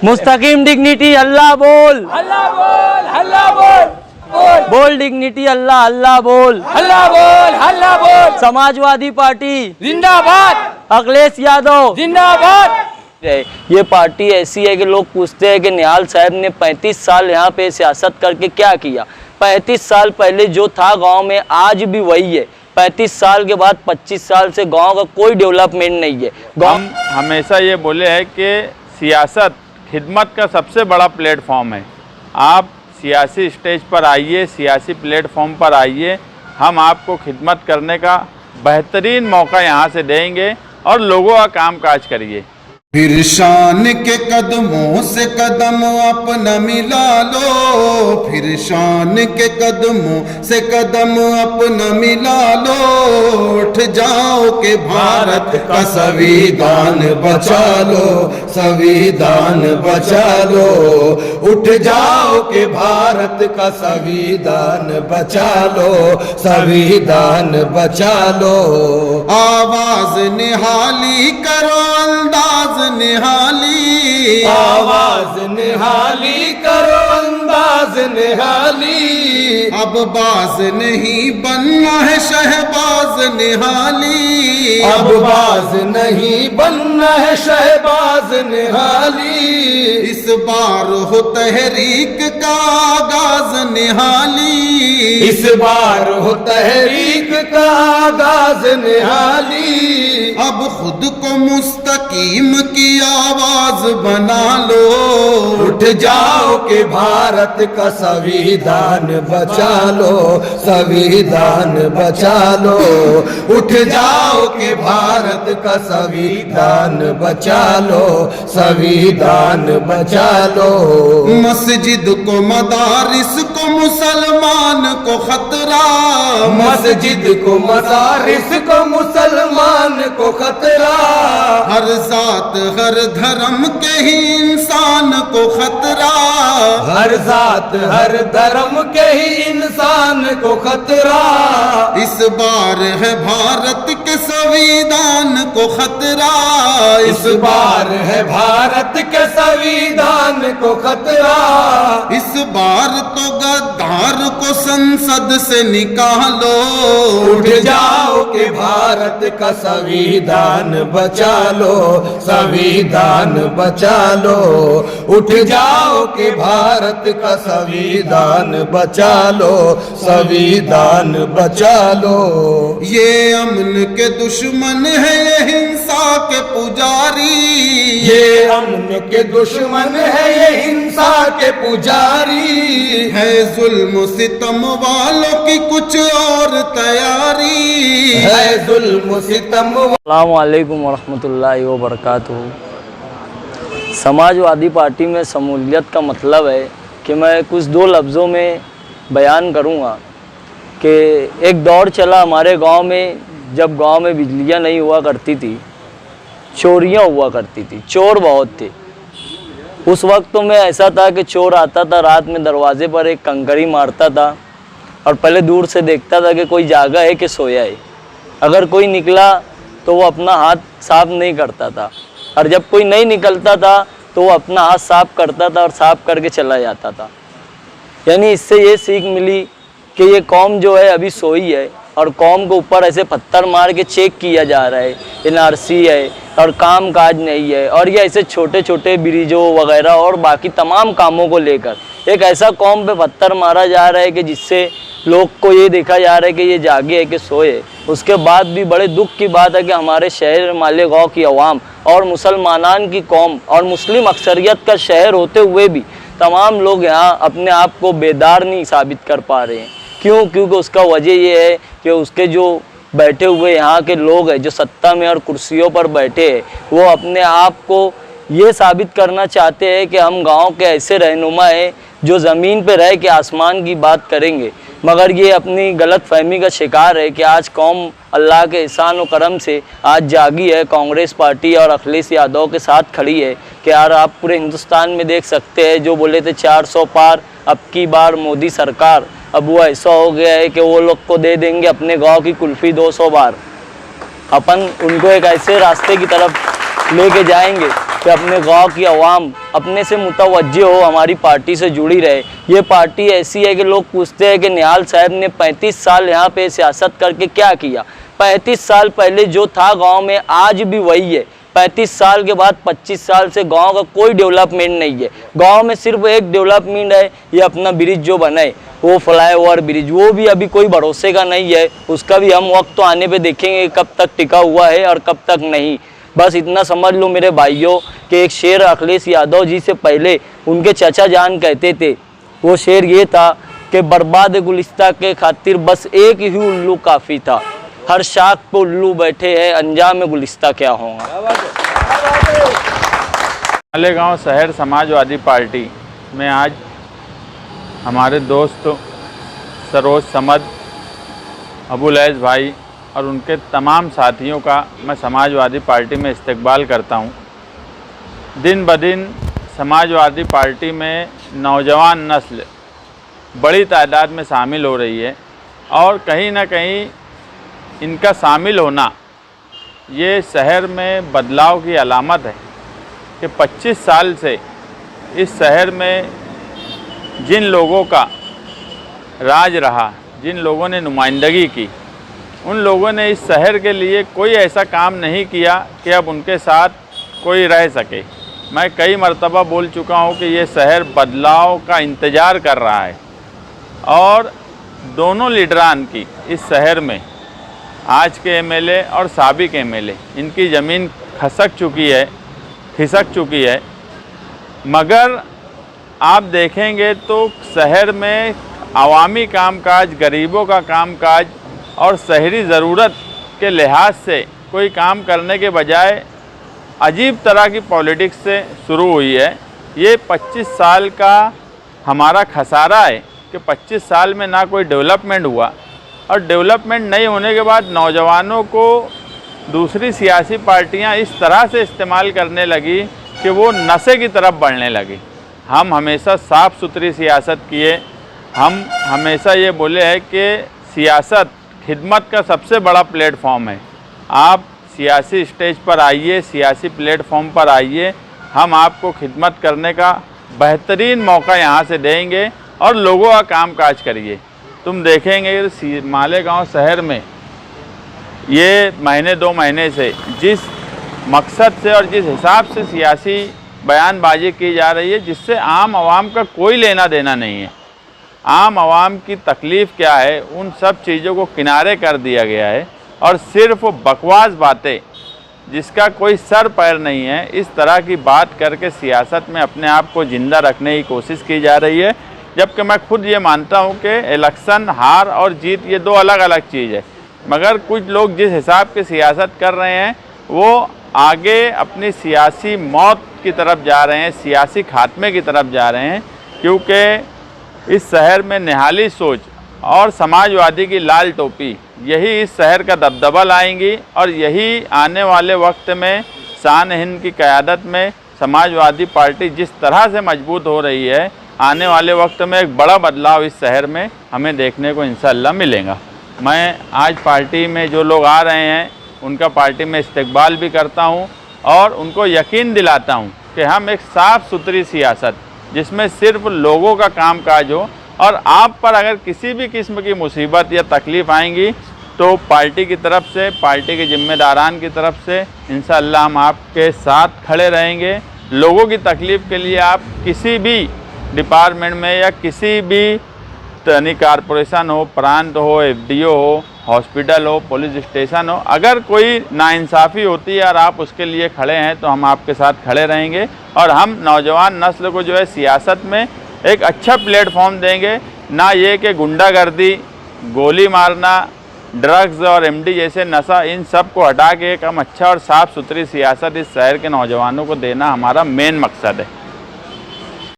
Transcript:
मुस्तकीम dignity अल्लाह बोल, अल्लाह बोल, अल्लाह बोल, बोल बोल डिग्निटी अल्लाह, अल्लाह बोल, अल्लाह बोल, अल्लाह बोल। समाजवादी पार्टी जिंदाबाद, अखिलेश यादव जिंदाबाद। ये पार्टी ऐसी है कि लोग पूछते हैं कि निहाल साहब ने 35 साल यहाँ पे सियासत करके क्या किया। 35 साल पहले जो था गांव में आज भी वही है। 35 साल के बाद 25 साल से गांव का कोई डेवलपमेंट नहीं है। हम हमेशा ये बोले हैं कि सियासत खिदमत का सबसे बड़ा प्लेटफॉर्म है। आप सियासी स्टेज पर आइए, सियासी प्लेटफॉर्म पर आइए, हम आपको खिदमत करने का बेहतरीन मौका यहाँ से देंगे और लोगों का काम काज करिए। फिर शान के कदमों से कदम अपना मिला लो, फिर शान के कदमों से कदम अपना मिला लो। उठ जाओ के भारत का संविधान बचा लो, संविधान बचा लो। उठ जाओ के भारत का संविधान बचा लो, संविधान बचा लो। आवाज निहाली करो, अंदाज निहाली, आवाज निहाली करो, अंदाज निहाली। अब बाज नहीं बनना है शहबाज निहाली, अब बाज नहीं बनना है शहबाज निहाली। इस बार हो तहरीक का आगाज निहाली, इस बार हो तहरीक का आगाज निहाली। अब खुद को मुस्तकीम की आवाज बना लो। उठ जाओ के भारत का संविधान बचा लो, संविधान बचा लो। उठ जाओ के भारत का संविधान बचा लो, संविधान बचा लो। मस्जिद को मदारिस को मुसलमान को खतरा, मस्जिद को मदारिस को मुसलमान को खतरा। हर जात हर धर्म के ही इंसान को खतरा, हर जात हर धर्म के ही इंसान को खतरा। इस बार है भारत के संविधान को खतरा, इस बार है भारत के संविधान को खतरा। इस बार तो गद्दार को संसद से निकालो। उठ जाओ के भारत का संविधान बचा लो, संविधान बचा लो। उठ जाओ के भारत का संविधान बचा लो, संविधान बचा लो। ये अमन के दुश्मन है, ये हिंसा के पुजारी, ये अमन के दुश्मन है, ये हिंसा के पुजारी। है जुल्म सितम वालों की कुछ और तैयारी, है जुल्म सितम। अस्सलामु अलैकुम वरहमतुल्लाहि वबरकातुहू। समाजवादी पार्टी में शमूलियत का मतलब है कि मैं कुछ दो लफ्ज़ों में बयान करूंगा कि एक दौर चला हमारे गांव में, जब गांव में बिजलियां नहीं हुआ करती थी, चोरियां हुआ करती थी, चोर बहुत थे। उस वक्त तो मैं ऐसा था कि चोर आता था रात में दरवाजे पर एक कंकड़ी मारता था और पहले दूर से देखता था कि कोई जागा है कि सोया है। अगर कोई निकला तो वो अपना हाथ साफ नहीं करता था, और जब कोई नहीं निकलता था तो वो अपना हाथ साफ करता था और साफ करके चला जाता था। यानी इससे ये सीख मिली कि ये कौम जो है अभी सोई है और कौम के ऊपर ऐसे पत्थर मार के चेक किया जा रहा है, एनआरसी है और काम काज नहीं है, और ये ऐसे छोटे छोटे ब्रिजों वगैरह और बाकी तमाम कामों को लेकर एक ऐसा कौम पे पत्थर मारा जा रहा है कि जिससे लोग को ये देखा जा रहा है कि ये जागे है कि सोए। उसके बाद भी बड़े दुख की बात है कि हमारे शहर मालेगांव की अवाम और मुसलमानान की कौम और मुस्लिम अक्सरियत का शहर होते हुए भी तमाम लोग यहाँ अपने आप को बेदार नहीं साबित कर पा रहे हैं। क्यों? क्योंकि उसका वजह ये है कि उसके जो बैठे हुए यहाँ के लोग हैं, जो सत्ता में और कुर्सियों पर बैठे हैं, वो अपने आप को ये साबित करना चाहते हैं कि हम गांव के ऐसे रहनुमा हैं जो ज़मीन पे रह के आसमान की बात करेंगे। मगर ये अपनी गलत फहमी का शिकार है कि आज कौम अल्लाह के एहसान और करम से आज जागी है, कांग्रेस पार्टी और अखिलेश यादव के साथ खड़ी है। कि यार आप पूरे हिंदुस्तान में देख सकते हैं, जो बोले थे 400 पार, अब की बार मोदी सरकार, अब वो ऐसा हो गया है कि वो लोग को दे देंगे अपने गांव की कुल्फ़ी 200 बार। अपन उनको एक ऐसे रास्ते की तरफ लेके जाएंगे कि अपने गांव की आवाम अपने से मुतवज्जे हो, हमारी पार्टी से जुड़ी रहे। ये पार्टी ऐसी है कि लोग पूछते हैं कि निहाल साहब ने 35 साल यहाँ पे सियासत करके क्या किया। 35 साल पहले जो था गांव में आज भी वही है। 35 साल के बाद 25 साल से गांव का कोई डेवलपमेंट नहीं है। गांव में सिर्फ एक डेवलपमेंट है, ये अपना ब्रिज जो बना है वो फ्लाईओवर ब्रिज, वो भी अभी कोई भरोसे का नहीं है। उसका भी हम वक्त तो आने पे देखेंगे कब तक टिका हुआ है और कब तक नहीं। बस इतना समझ लो मेरे भाइयों कि एक शेर अखिलेश यादव जी से पहले उनके चचा जान कहते थे, वो शेर ये था कि बर्बाद गुलिस्ता के खातिर बस एक ही उल्लू काफ़ी था, हर शाख पे उल्लू बैठे हैं, अंजाम गुलिस्ता क्या होगा। मालेगांव शहर समाजवादी पार्टी में आज हमारे दोस्त सरोज समद, अबुल ऐज़ भाई और उनके तमाम साथियों का मैं समाजवादी पार्टी में इस्तकबाल करता हूं। दिन ब दिन समाजवादी पार्टी में नौजवान नस्ल बड़ी तादाद में शामिल हो रही है और कहीं ना कहीं इनका शामिल होना ये शहर में बदलाव की अलामत है कि 25 साल से इस शहर में जिन लोगों का राज रहा, जिन लोगों ने नुमाइंदगी की, उन लोगों ने इस शहर के लिए कोई ऐसा काम नहीं किया कि अब उनके साथ कोई रह सके। मैं कई मर्तबा बोल चुका हूँ कि ये शहर बदलाव का इंतज़ार कर रहा है और दोनों लीडरान की इस शहर में, आज के एमएलए और साबिक एमएलए, इनकी ज़मीन खिसक चुकी है। मगर आप देखेंगे तो शहर में अवामी कामकाज, गरीबों का कामकाज और शहरी ज़रूरत के लिहाज से कोई काम करने के बजाय अजीब तरह की पॉलिटिक्स से शुरू हुई है। ये 25 साल का हमारा खसारा है कि 25 साल में ना कोई डेवलपमेंट हुआ और डेवलपमेंट नहीं होने के बाद नौजवानों को दूसरी सियासी पार्टियां इस तरह से इस्तेमाल करने लगी कि वो नशे की तरफ बढ़ने लगी। हम हमेशा साफ़ सुथरी सियासत किए। हम हमेशा ये बोले हैं कि सियासत खिदमत का सबसे बड़ा प्लेटफॉर्म है। आप सियासी स्टेज पर आइए, सियासी प्लेटफॉर्म पर आइए, हम आपको खिदमत करने का बेहतरीन मौका यहाँ से देंगे और लोगों का कामकाज करिए। तुम देखेंगे मालेगांव शहर में ये महीने 2 महीने से जिस मकसद से और जिस हिसाब से सियासी बयानबाजी की जा रही है, जिससे आम आवाम का कोई लेना देना नहीं है। आम आवाम की तकलीफ़ क्या है, उन सब चीज़ों को किनारे कर दिया गया है और सिर्फ बकवास बातें जिसका कोई सर पैर नहीं है, इस तरह की बात करके सियासत में अपने आप को ज़िंदा रखने की कोशिश की जा रही है। जबकि मैं खुद ये मानता हूँ कि इलेक्शन हार और जीत ये 2 अलग अलग चीज़ है। मगर कुछ लोग जिस हिसाब की सियासत कर रहे हैं वो आगे अपनी सियासी मौत की तरफ जा रहे हैं, सियासी खात्मे की तरफ जा रहे हैं, क्योंकि इस शहर में निहाली सोच और समाजवादी की लाल टोपी यही इस शहर का दबदबा लाएंगी और यही आने वाले वक्त में शान हिंद की क़यादत में समाजवादी पार्टी जिस तरह से मजबूत हो रही है, आने वाले वक्त में एक बड़ा बदलाव इस शहर में हमें देखने को इंशाअल्लाह मिलेगा। मैं आज पार्टी में जो लोग आ रहे हैं उनका पार्टी में इस्तकबाल भी करता हूं और उनको यकीन दिलाता हूं कि हम एक साफ़ सुथरी सियासत जिसमें सिर्फ लोगों का कामकाज हो और आप पर अगर किसी भी किस्म की मुसीबत या तकलीफ़ आएंगी तो पार्टी की तरफ से, पार्टी के ज़िम्मेदारान की तरफ से इंशाअल्लाह हम आपके साथ खड़े रहेंगे। लोगों की तकलीफ़ के लिए आप किसी भी डिपार्टमेंट में या किसी भी तनी कारपोरेशन हो, प्रांत हो, एफडीओ हो, हॉस्पिटल हो, पुलिस स्टेशन हो, अगर कोई नाइंसाफ़ी होती है और आप उसके लिए खड़े हैं तो हम आपके साथ खड़े रहेंगे और हम नौजवान नस्ल को जो है सियासत में एक अच्छा प्लेटफॉर्म देंगे। ना ये कि गुंडागर्दी, गोली मारना, ड्रग्स और एमडी जैसे नशा, इन सब को हटा के एक हम अच्छा और साफ़ सुथरी सियासत इस शहर के नौजवानों को देना हमारा मेन मकसद है।